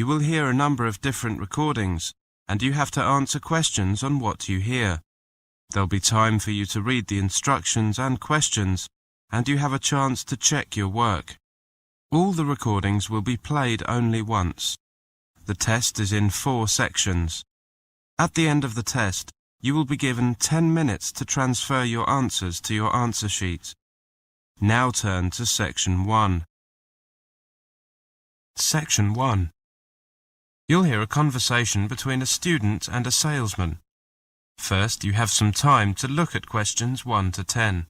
You will hear a number of different recordings, and you have to answer questions on what you hear. There'll be time for you to read the instructions and questions, and you have a chance to check your work. All the recordings will be played only once. The test is in 4 sections. At the end of the test, you will be given 10 minutes to transfer your answers to your answer sheet. Now turn to Section 1. Section 1. You'll hear a conversation between a student and a salesman. First, you have some time to look at questions 1 to 10.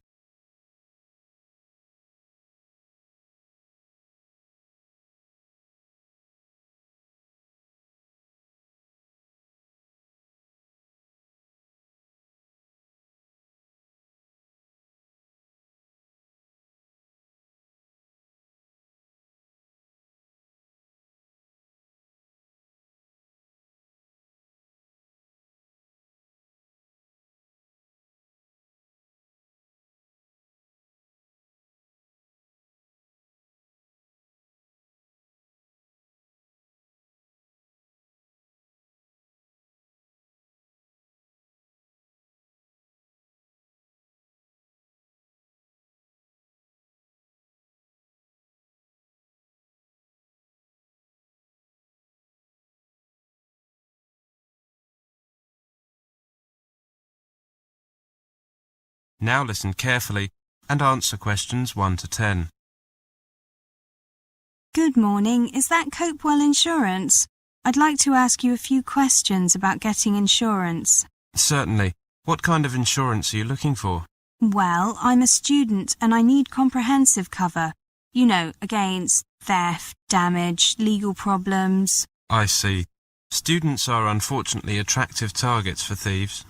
Now listen carefully and answer questions 1 to 10. Good morning. Is that Copewell Insurance? I'd like to ask you a few questions about getting insurance. Certainly. What kind of insurance are you looking for? Well, I'm a student and I need comprehensive cover. You know, against theft, damage, legal problems. I see. Students are unfortunately attractive targets for thieves.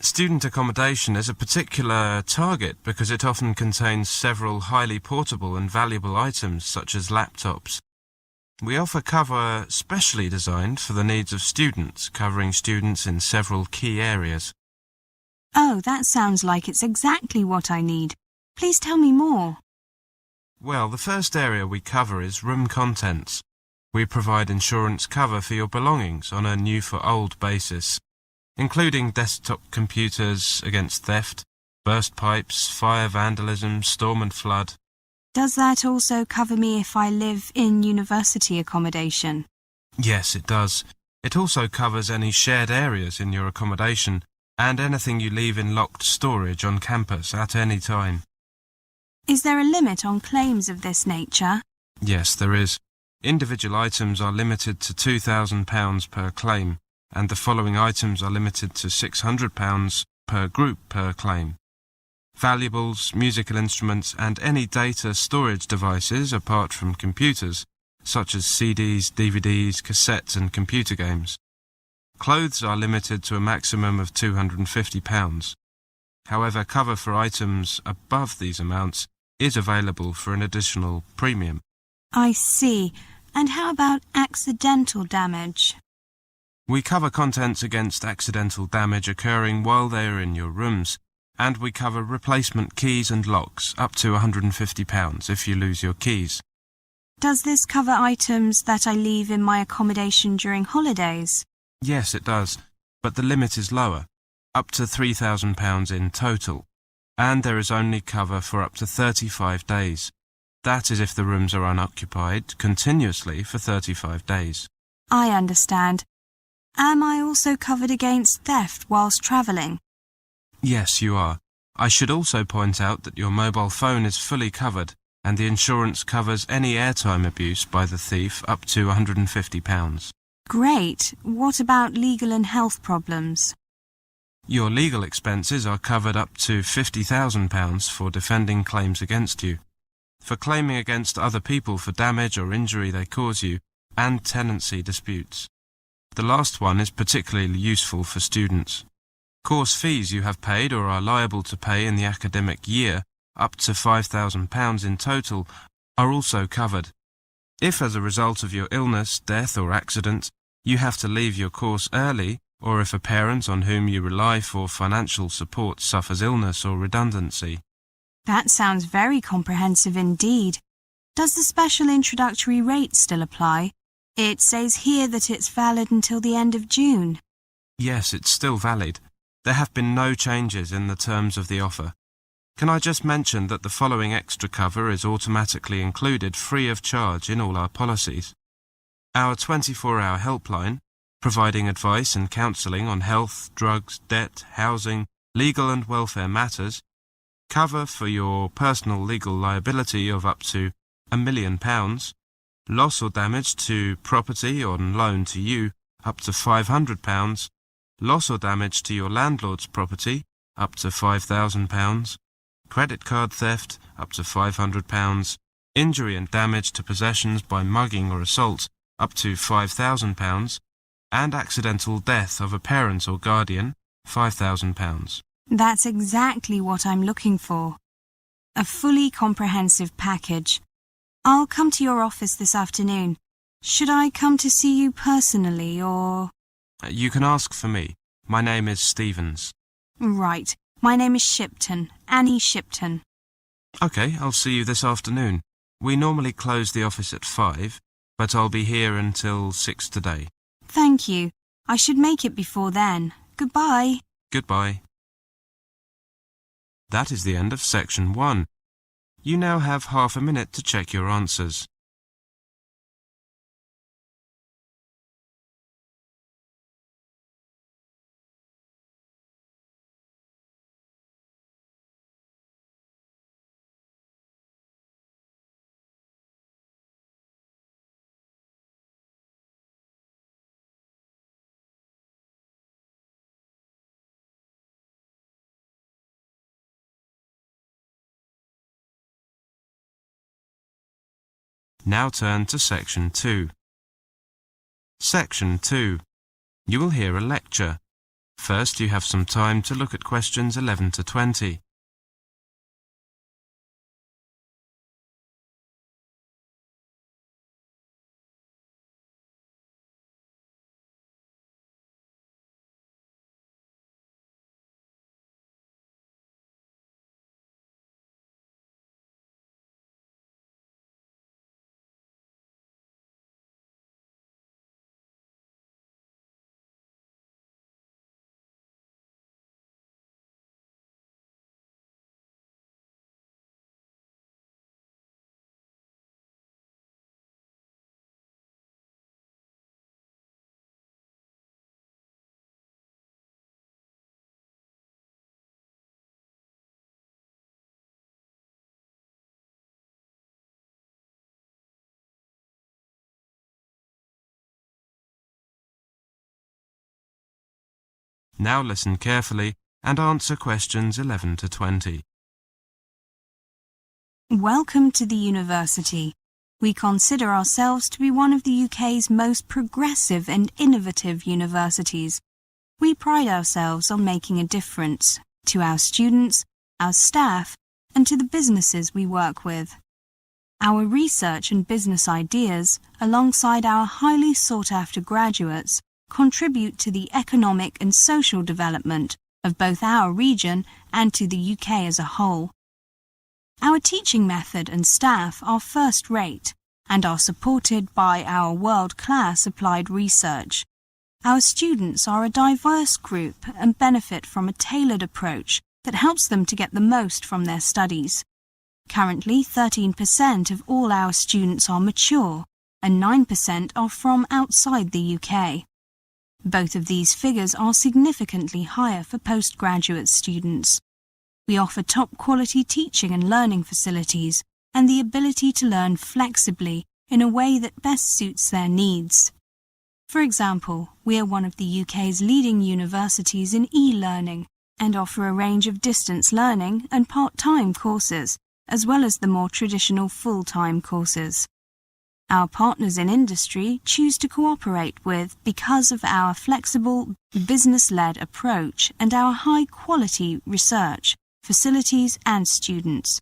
Student accommodation is a particular target because it often contains several highly portable and valuable items such as laptops. We offer cover specially designed for the needs of students, covering students in several key areas. Oh, that sounds like it's exactly what I need. Please tell me more. Well, the first area we cover is room contents. We provide insurance cover for your belongings on a new-for-old basis, including desktop computers against theft, burst pipes, fire, vandalism, storm and flood. Does that also cover me if I live in university accommodation? Yes, it does. It also covers any shared areas in your accommodation and anything you leave in locked storage on campus at any time. Is there a limit on claims of this nature? Yes, there is. Individual items are limited to £2,000 per claim, and the following items are limited to £600 per group per claim. Valuables, musical instruments and any data storage devices apart from computers, such as CDs, DVDs, cassettes and computer games. Clothes are limited to a maximum of £250. However, cover for items above these amounts is available for an additional premium. I see. And how about accidental damage? We cover contents against accidental damage occurring while they are in your rooms, and we cover replacement keys and locks up to £150 if you lose your keys. Does this cover items that I leave in my accommodation during holidays? Yes, it does, but the limit is lower, up to £3,000 in total, and there is only cover for up to 35 days. That is if the rooms are unoccupied continuously for 35 days. I understand. Am I also covered against theft whilst travelling? Yes, you are. I should also point out that your mobile phone is fully covered, and the insurance covers any airtime abuse by the thief up to £150. Great. What about legal and health problems? Your legal expenses are covered up to £50,000 for defending claims against you, for claiming against other people for damage or injury they cause you, and tenancy disputes. The last one is particularly useful for students. Course fees you have paid or are liable to pay in the academic year, up to £5,000 in total, are also covered. If as a result of your illness, death or accident, you have to leave your course early, or if a parent on whom you rely for financial support suffers illness or redundancy. That sounds very comprehensive indeed. Does the special introductory rate still apply? It says here that it's valid until the end of June. Yes, it's still valid. There have been no changes in the terms of the offer. Can I just mention that the following extra cover is automatically included free of charge in all our policies. Our 24-hour helpline, providing advice and counselling on health, drugs, debt, housing, legal and welfare matters, cover for your personal legal liability of up to £1 million, loss or damage to property on loan to you up to £500, loss or damage to your landlord's property up to £5,000, credit card theft up to £500, injury and damage to possessions by mugging or assault up to £5,000, and accidental death of a parent or guardian £5,000. That's exactly what I'm looking for. A fully comprehensive package. I'll come to your office this afternoon. Should I come to see you personally or... You can ask for me. My name is Stevens. Right. My name is Shipton, Annie Shipton. OK, I'll see you this afternoon. We normally close the office at 5, but I'll be here until 6 today. Thank you. I should make it before then. Goodbye. Goodbye. That is the end of section 1. You now have half a minute to check your answers. Now turn to section 2. Section 2. You will hear a lecture. First, you have some time to look at questions 11 to 20. Now listen carefully and answer questions 11 to 20. Welcome to the university. We consider ourselves to be one of the UK's most progressive and innovative universities. We pride ourselves on making a difference to our students, our staff, and to the businesses we work with. Our research and business ideas, alongside our highly sought-after graduates, contribute to the economic and social development of both our region and to the UK as a whole. Our teaching method and staff are first-rate and are supported by our world-class applied research. Our students are a diverse group and benefit from a tailored approach that helps them to get the most from their studies. Currently, 13% of all our students are mature and 9% are from outside the UK. Both of these figures are significantly higher for postgraduate students. We offer top-quality teaching and learning facilities and the ability to learn flexibly in a way that best suits their needs. For example, we are one of the UK's leading universities in e-learning and offer a range of distance learning and part-time courses, as well as the more traditional full-time courses. Our partners in industry choose to cooperate with because of our flexible, business-led approach and our high-quality research, facilities and students.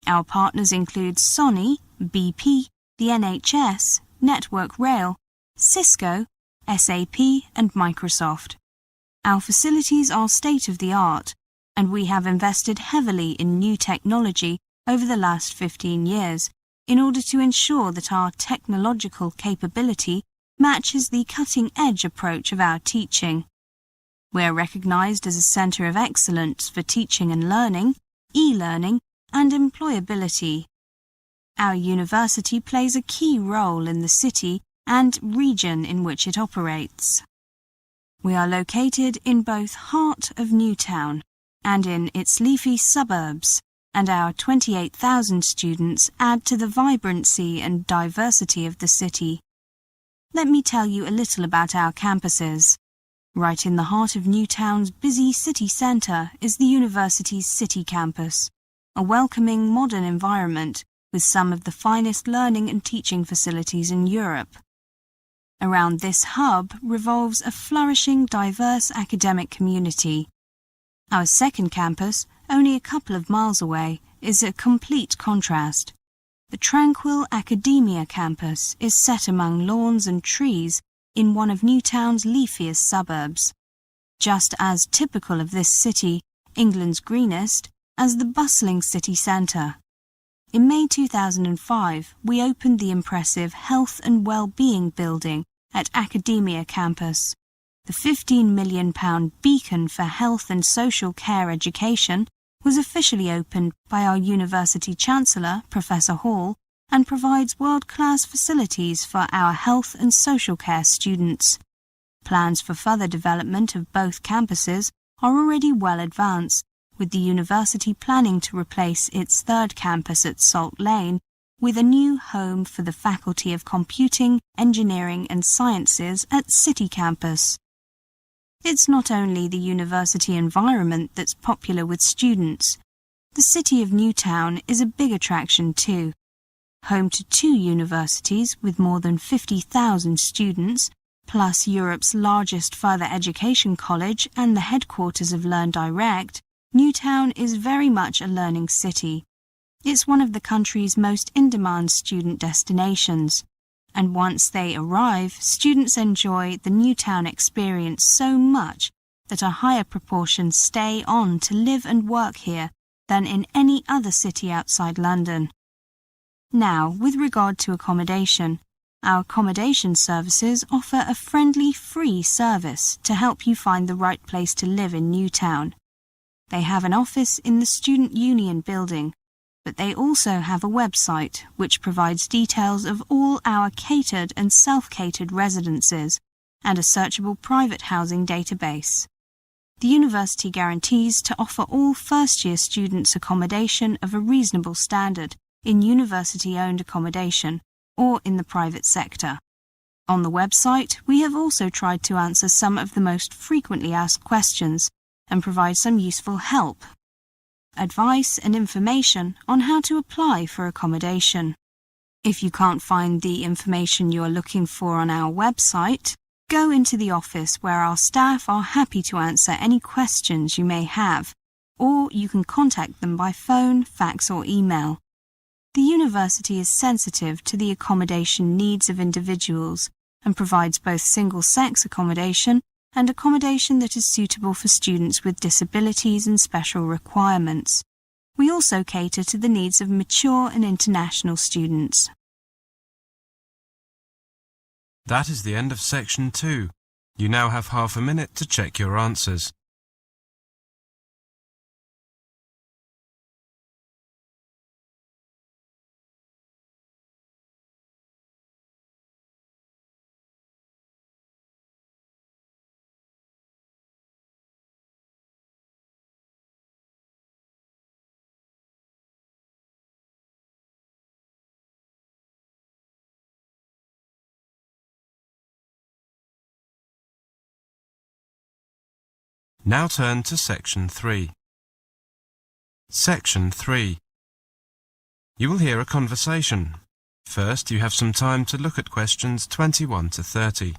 Our partners include Sony, BP, the NHS, Network Rail, Cisco, SAP and Microsoft. Our facilities are state-of-the-art, and we have invested heavily in new technology over the last 15 years, in order to ensure that our technological capability matches the cutting-edge approach of our teaching. We are recognized as a center of excellence for teaching and learning, e-learning, and employability. Our university plays a key role in the city and region in which it operates. We are located in both heart of Newtown and in its leafy suburbs, and our 28,000 students add to the vibrancy and diversity of the city. Let me tell you a little about our campuses. Right in the heart of Newtown's busy city centre is the university's city campus, a welcoming modern environment with some of the finest learning and teaching facilities in Europe. Around this hub revolves a flourishing, diverse academic community. Our second campus, only a couple of miles away, is a complete contrast. The tranquil Academia campus is set among lawns and trees in one of Newtown's leafiest suburbs, just as typical of this city, England's greenest, as the bustling city centre. In May 2005, we opened the impressive Health and Wellbeing Building at Academia campus. The £15 million beacon for health and social care education was officially opened by our University Chancellor, Professor Hall, and provides world-class facilities for our health and social care students. Plans for further development of both campuses are already well advanced, with the university planning to replace its third campus at Salt Lane with a new home for the Faculty of Computing, Engineering and Sciences at City Campus. It's not only the university environment that's popular with students. The city of Newtown is a big attraction too. Home to 2 universities with more than 50,000 students, plus Europe's largest further education college and the headquarters of Learn Direct, Newtown is very much a learning city. It's one of the country's most in-demand student destinations, and once they arrive, students enjoy the Newtown experience so much that a higher proportion stay on to live and work here than in any other city outside London. Now, with regard to accommodation, our accommodation services offer a friendly, free service to help you find the right place to live in Newtown. They have an office in the Student Union building, but they also have a website which provides details of all our catered and self-catered residences and a searchable private housing database. The university guarantees to offer all first-year students accommodation of a reasonable standard in university-owned accommodation or in the private sector. On the website, we have also tried to answer some of the most frequently asked questions and provide some useful help, advice and information on how to apply for accommodation. If you can't find the information you are looking for on our website, go into the office where our staff are happy to answer any questions you may have, or you can contact them by phone, fax or email. The university is sensitive to the accommodation needs of individuals and provides both single-sex accommodation and accommodation that is suitable for students with disabilities and special requirements. We also cater to the needs of mature and international students. That is the end of section 2. You now have half a minute to check your answers. Now turn to section 3. Section 3. You will hear a conversation. First, you have some time to look at questions 21 to 30.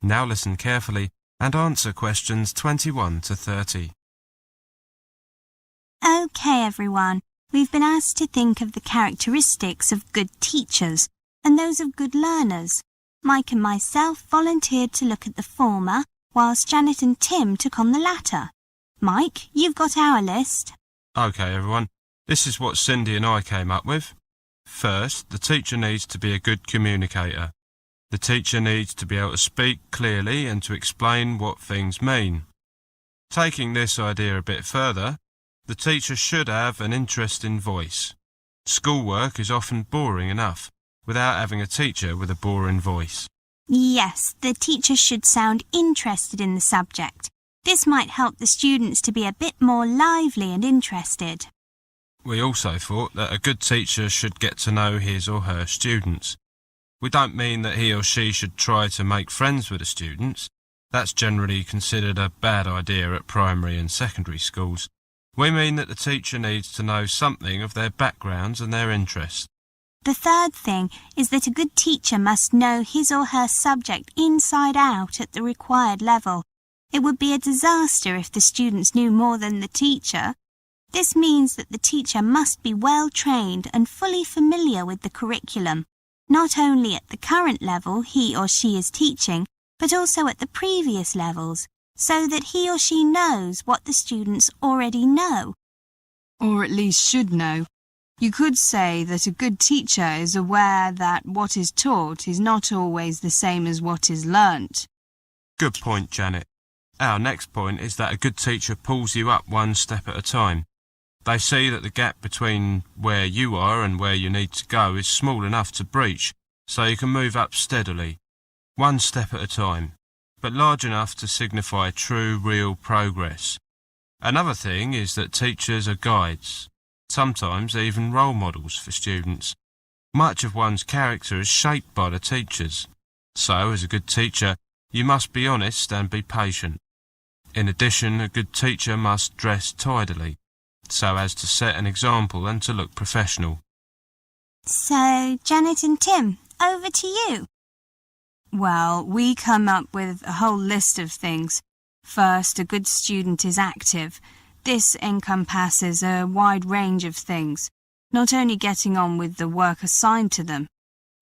Now listen carefully and answer questions 21 to 30. Okay, everyone. We've been asked to think of the characteristics of good teachers and those of good learners. Mike and myself volunteered to look at the former, whilst Janet and Tim took on the latter. Mike, you've got our list. Okay, everyone. This is what Cindy and I came up with. First, the teacher needs to be a good communicator. The teacher needs to be able to speak clearly and to explain what things mean. Taking this idea a bit further, the teacher should have an interesting voice. Schoolwork is often boring enough without having a teacher with a boring voice. Yes, the teacher should sound interested in the subject. This might help the students to be a bit more lively and interested. We also thought that a good teacher should get to know his or her students. We don't mean that he or she should try to make friends with the students. That's generally considered a bad idea at primary and secondary schools. We mean that the teacher needs to know something of their backgrounds and their interests. The third thing is that a good teacher must know his or her subject inside out at the required level. It would be a disaster if the students knew more than the teacher. This means that the teacher must be well trained and fully familiar with the curriculum, not only at the current level he or she is teaching, but also at the previous levels, so that he or she knows what the students already know. Or at least should know. You could say that a good teacher is aware that what is taught is not always the same as what is learnt. Good point, Janet. Our next point is that a good teacher pulls you up one step at a time. They see that the gap between where you are and where you need to go is small enough to breach, so you can move up steadily, one step at a time, but large enough to signify true, real progress. Another thing is that teachers are guides, sometimes even role models for students. Much of one's character is shaped by the teachers. So, as a good teacher, you must be honest and be patient. In addition, a good teacher must dress tidily, so as to set an example and to look professional. So, Janet and Tim, over to you. Well, we come up with a whole list of things. First, a good student is active. This encompasses a wide range of things, not only getting on with the work assigned to them.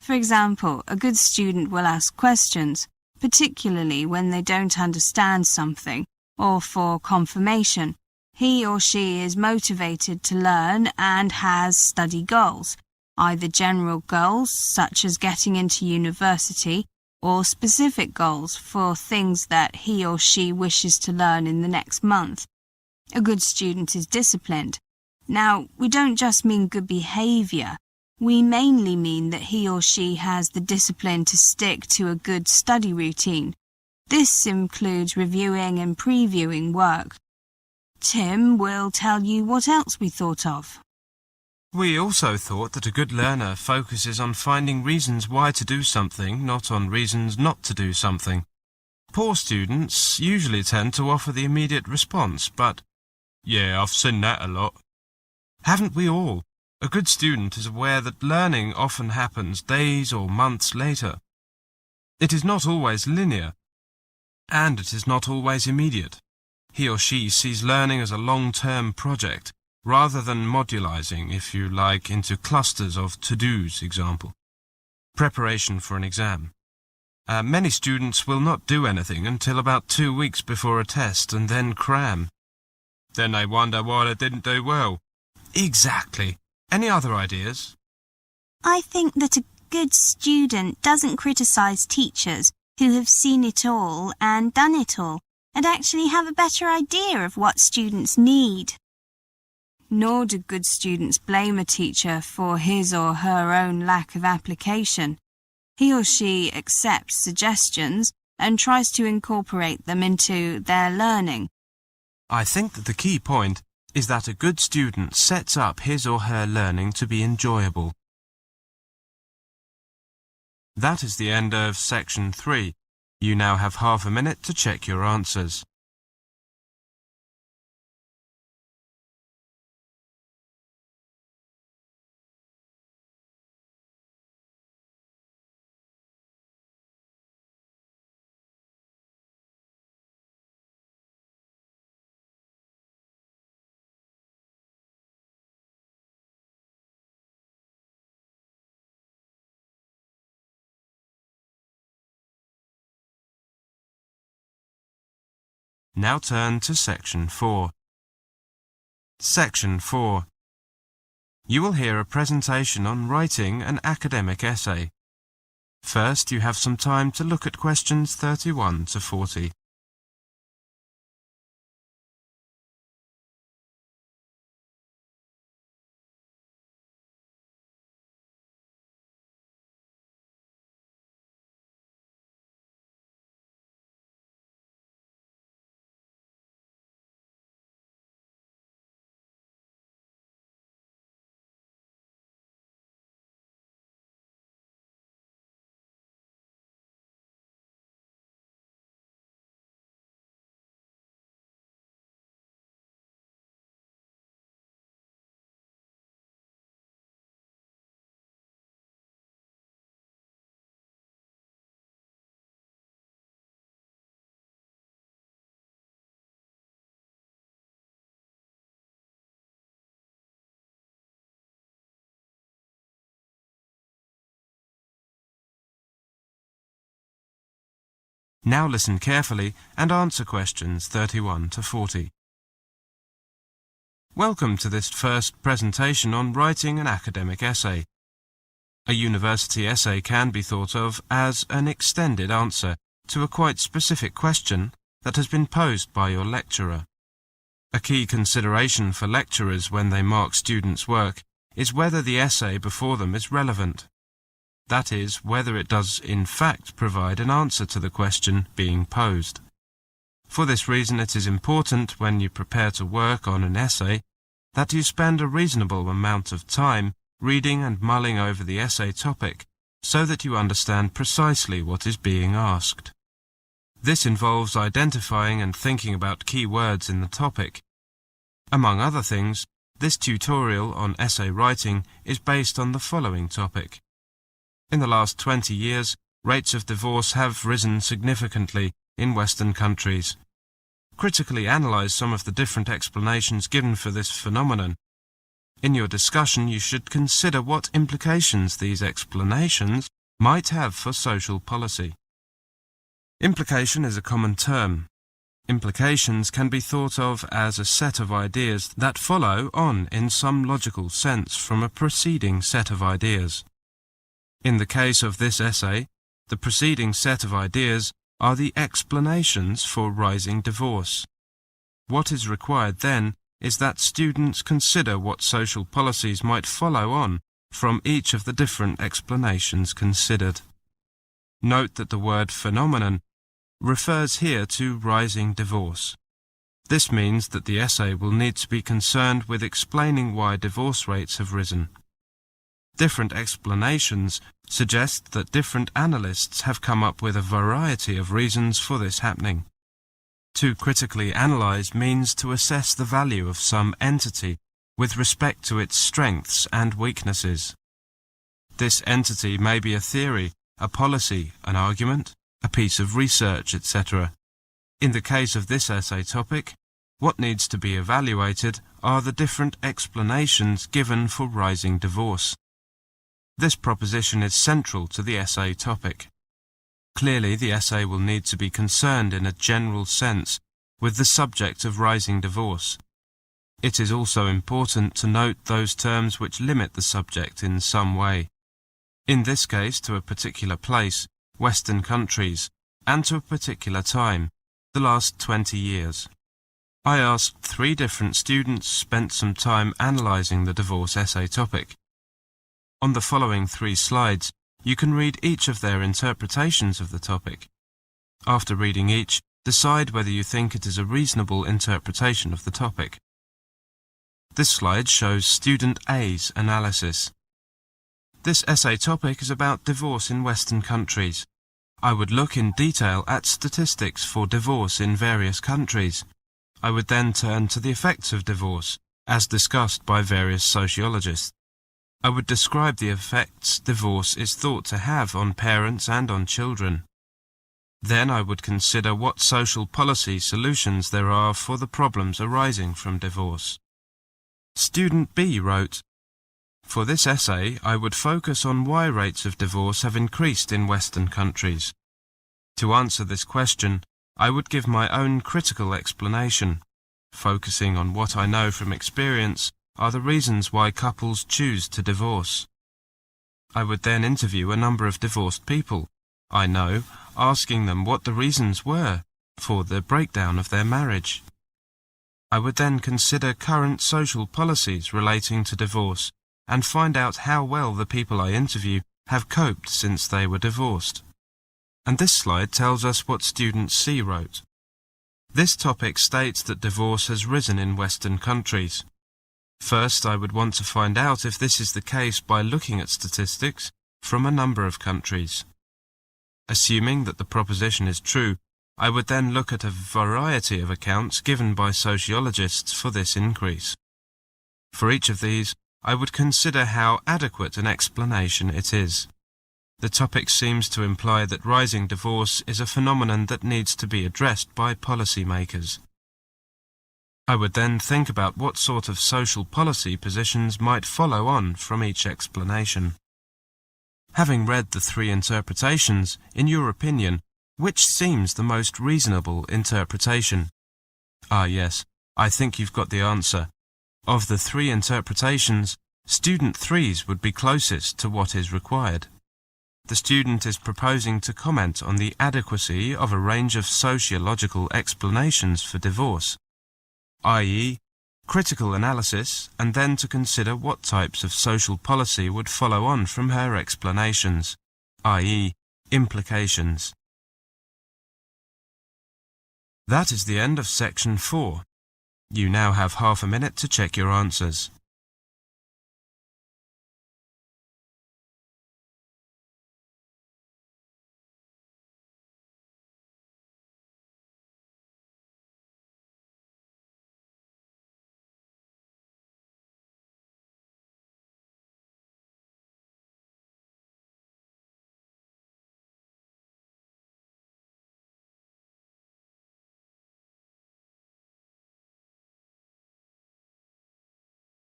For example, a good student will ask questions, particularly when they don't understand something, or for confirmation. He or she is motivated to learn and has study goals, either general goals such as getting into university, or specific goals for things that he or she wishes to learn in the next month. A good student is disciplined. Now, we don't just mean good behaviour. We mainly mean that he or she has the discipline to stick to a good study routine. This includes reviewing and previewing work. Tim will tell you what else we thought of. We also thought that a good learner focuses on finding reasons why to do something, not on reasons not to do something. Poor students usually tend to offer the immediate response, but, yeah, I've seen that a lot. Haven't we all? A good student is aware that learning often happens days or months later. It is not always linear, and it is not always immediate. He or she sees learning as a long-term project, rather than modularizing, if you like, into clusters of to-dos, example. Preparation for an exam. Many students will not do anything until about 2 weeks before a test and then cram. Then they wonder why they didn't do well. Exactly. Any other ideas? I think that a good student doesn't criticise teachers who have seen it all and done it all, and actually have a better idea of what students need. Nor do good students blame a teacher for his or her own lack of application. He or she accepts suggestions and tries to incorporate them into their learning. I think that the key point is that a good student sets up his or her learning to be enjoyable. That is the end of section 3. You now have half a minute to check your answers. Now turn to Section 4. Section 4. You will hear a presentation on writing an academic essay. First, you have some time to look at questions 31 to 40. Now listen carefully and answer questions 31 to 40. Welcome to this first presentation on writing an academic essay. A university essay can be thought of as an extended answer to a quite specific question that has been posed by your lecturer. A key consideration for lecturers when they mark students' work is whether the essay before them is relevant. That is, whether it does in fact provide an answer to the question being posed. For this reason, it is important when you prepare to work on an essay that you spend a reasonable amount of time reading and mulling over the essay topic so that you understand precisely what is being asked. This involves identifying and thinking about key words in the topic. Among other things, this tutorial on essay writing is based on the following topic. In the last 20 years, rates of divorce have risen significantly in Western countries. Critically analyze some of the different explanations given for this phenomenon. In your discussion, you should consider what implications these explanations might have for social policy. Implication is a common term. Implications can be thought of as a set of ideas that follow on in some logical sense from a preceding set of ideas. In the case of this essay, the preceding set of ideas are the explanations for rising divorce. What is required then is that students consider what social policies might follow on from each of the different explanations considered. Note that the word phenomenon refers here to rising divorce. This means that the essay will need to be concerned with explaining why divorce rates have risen. Different explanations suggest that different analysts have come up with a variety of reasons for this happening. To critically analyze means to assess the value of some entity with respect to its strengths and weaknesses. This entity may be a theory, a policy, an argument, a piece of research, etc. In the case of this essay topic, what needs to be evaluated are the different explanations given for rising divorce. This proposition is central to the essay topic. Clearly, the essay will need to be concerned in a general sense with the subject of rising divorce. It is also important to note those terms which limit the subject in some way. In this case, to a particular place, Western countries, and to a particular time, the last 20 years. I asked 3 different students spent some time analyzing the divorce essay topic. On the following 3 slides, you can read each of their interpretations of the topic. After reading each, decide whether you think it is a reasonable interpretation of the topic. This slide shows student A's analysis. This essay topic is about divorce in Western countries. I would look in detail at statistics for divorce in various countries. I would then turn to the effects of divorce, as discussed by various sociologists. I would describe the effects divorce is thought to have on parents and on children. Then I would consider what social policy solutions there are for the problems arising from divorce. Student B wrote, "For this essay, I would focus on why rates of divorce have increased in Western countries. To answer this question, I would give my own critical explanation, focusing on what I know from experience are the reasons why couples choose to divorce. I would then interview a number of divorced people I know, asking them what the reasons were for the breakdown of their marriage. I would then consider current social policies relating to divorce and find out how well the people I interview have coped since they were divorced. And this slide tells us what student C wrote. This topic states that divorce has risen in Western countries. First, I would want to find out if this is the case by looking at statistics from a number of countries. Assuming that the proposition is true, I would then look at a variety of accounts given by sociologists for this increase. For each of these, I would consider how adequate an explanation it is. The topic seems to imply that rising divorce is a phenomenon that needs to be addressed by policymakers. I would then think about what sort of social policy positions might follow on from each explanation. Having read the three interpretations, in your opinion, which seems the most reasonable interpretation? Ah yes, I think you've got the answer. Of the three interpretations, student 3's would be closest to what is required. The student is proposing to comment on the adequacy of a range of sociological explanations for divorce, i.e., critical analysis, and then to consider what types of social policy would follow on from her explanations, i.e., implications. That is the end of section 4. You now have half a minute to check your answers.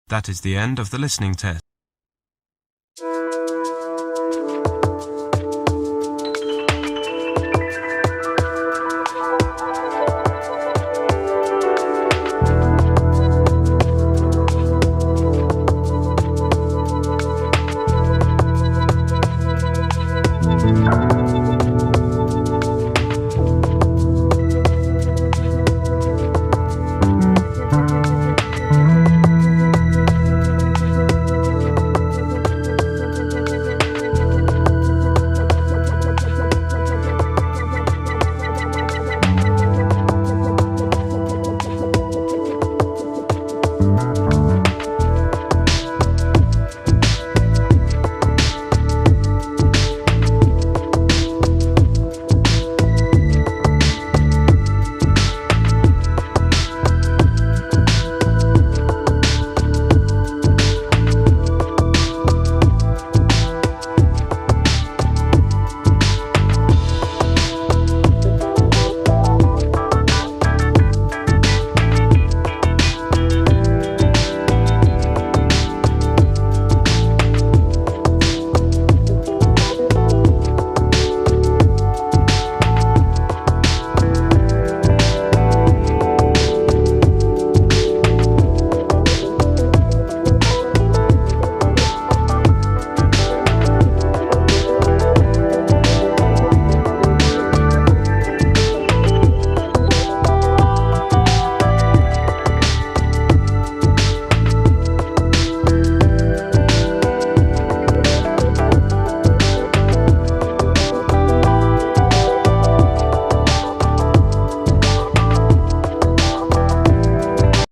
That is the end of the listening test.